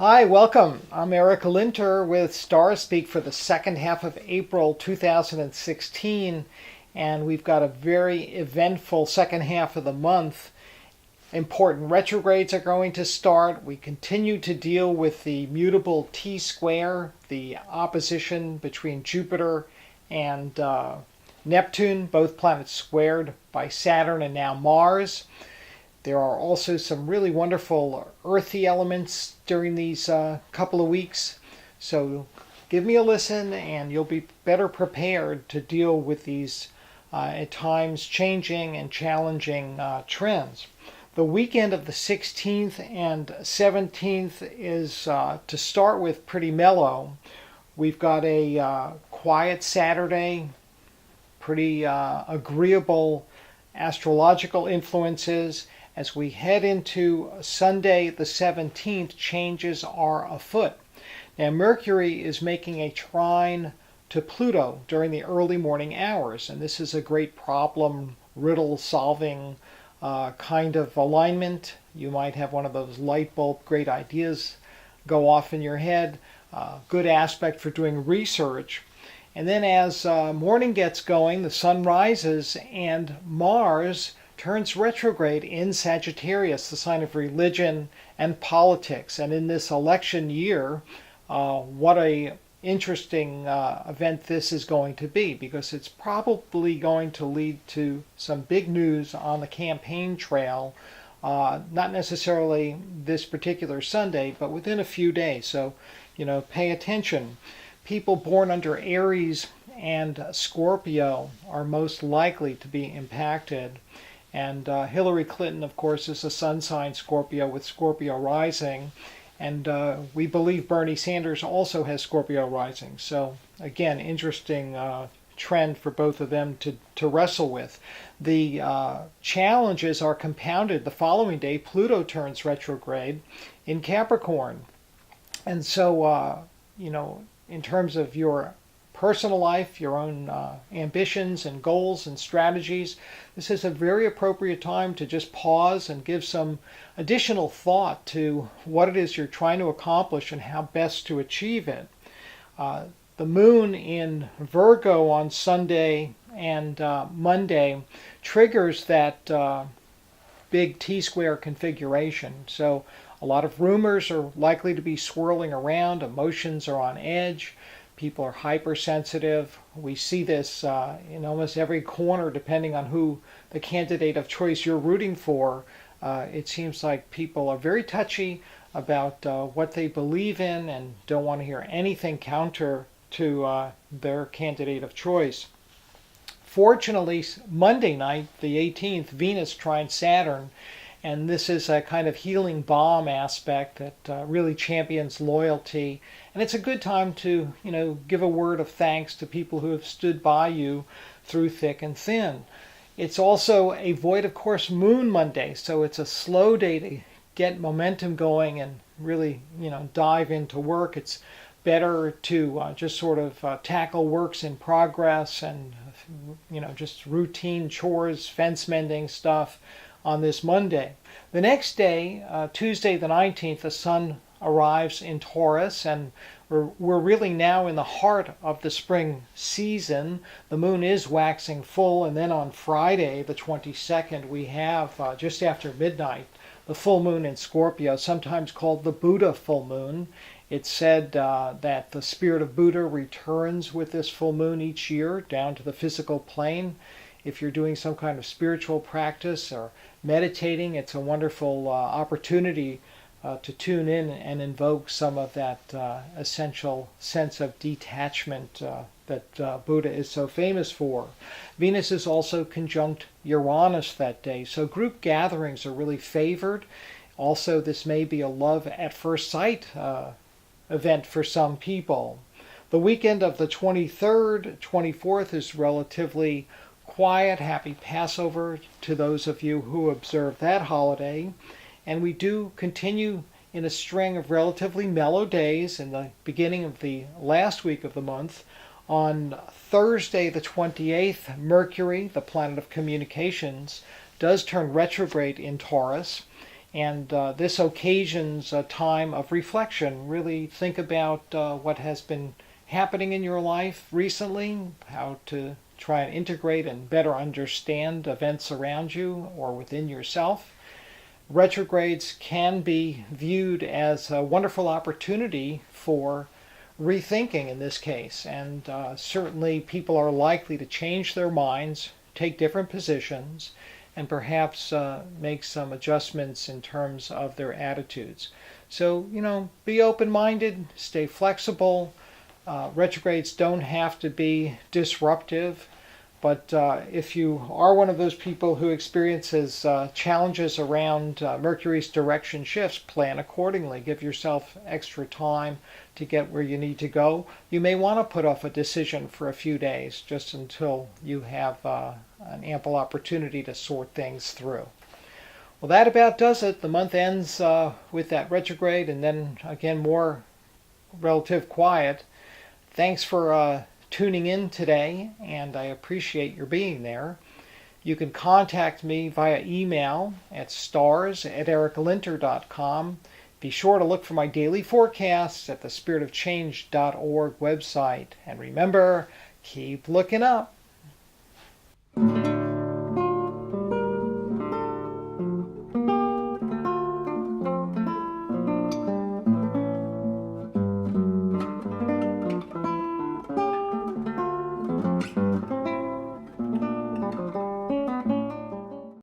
Hi, welcome. I'm Erica Linter with Starspeak for the second half of April 2016, and we've got a very eventful second half of the month. Important retrogrades are going to start. We continue to deal with the mutable T-square, the opposition between Jupiter and Neptune, both planets squared by Saturn and now Mars. There are also some really wonderful earthy elements during these couple of weeks. So give me a listen and you'll be better prepared to deal with these at times changing and challenging trends. The weekend of the 16th and 17th is, to start with, pretty mellow. We've got a quiet Saturday, pretty agreeable astrological influences. As we head into Sunday the 17th, changes are afoot. Now, Mercury is making a trine to Pluto during the early morning hours, and this is a great problem, riddle-solving kind of alignment. You might have one of those light bulb great ideas go off in your head. Good aspect for doing research. And then as morning gets going, the sun rises and Mars turns retrograde in Sagittarius, the sign of religion and politics. And in this election year, what a interesting event this is going to be, because it's probably going to lead to some big news on the campaign trail, not necessarily this particular Sunday, but within a few days. So, pay attention. People born under Aries and Scorpio are most likely to be impacted. And Hillary Clinton, of course, is a sun sign Scorpio with Scorpio rising. And we believe Bernie Sanders also has Scorpio rising. So, again, interesting trend for both of them to wrestle with. The challenges are compounded the following day. Pluto turns retrograde in Capricorn. And so, in terms of your personal life, your own ambitions and goals and strategies, this is a very appropriate time to just pause and give some additional thought to what it is you're trying to accomplish and how best to achieve it. The moon in Virgo on Sunday and Monday triggers that big T-square configuration. So a lot of rumors are likely to be swirling around, emotions are on edge. People are hypersensitive. We see this in almost every corner, depending on who the candidate of choice you're rooting for. It seems like people are very touchy about what they believe in and don't want to hear anything counter to their candidate of choice. Fortunately, Monday night, the 18th, Venus trines Saturn, and this is a kind of healing balm aspect that really champions loyalty. And it's a good time to, give a word of thanks to people who have stood by you through thick and thin. It's also a void of course moon Monday, so it's a slow day to get momentum going and really, dive into work. It's better to just sort of tackle works in progress and, just routine chores, fence mending stuff on this Monday. The next day, Tuesday the 19th, the sun arrives in Taurus, and we're really now in the heart of the spring season. The moon is waxing full, and then on Friday the 22nd we have, just after midnight, the full moon in Scorpio, sometimes called the Buddha full moon. It's said that the spirit of Buddha returns with this full moon each year down to the physical plane. If you're doing some kind of spiritual practice or meditating, it's a wonderful opportunity to tune in and invoke some of that essential sense of detachment that Buddha is so famous for. Venus is also conjunct Uranus that day, so group gatherings are really favored. Also, this may be a love at first sight event for some people. The weekend of the 23rd, 24th is relatively quiet. Happy Passover to those of you who observe that holiday. And we do continue in a string of relatively mellow days in the beginning of the last week of the month. On Thursday the 28th, Mercury, the planet of communications, does turn retrograde in Taurus. And this occasions a time of reflection. Really think about what has been happening in your life recently, how to try and integrate and better understand events around you or within yourself. Retrogrades can be viewed as a wonderful opportunity for rethinking in this case, and certainly people are likely to change their minds, take different positions, and perhaps make some adjustments in terms of their attitudes. So, be open-minded, stay flexible. Retrogrades don't have to be disruptive, but if you are one of those people who experiences challenges around Mercury's direction shifts, plan accordingly. Give yourself extra time to get where you need to go. You may want to put off a decision for a few days just until you have an ample opportunity to sort things through. Well, that about does it. The month ends with that retrograde and then again more relative quiet. Thanks for tuning in today, and I appreciate your being there. You can contact me via email at stars@ericlinter.com. Be sure to look for my daily forecasts at the spiritofchange.org website. And remember, keep looking up.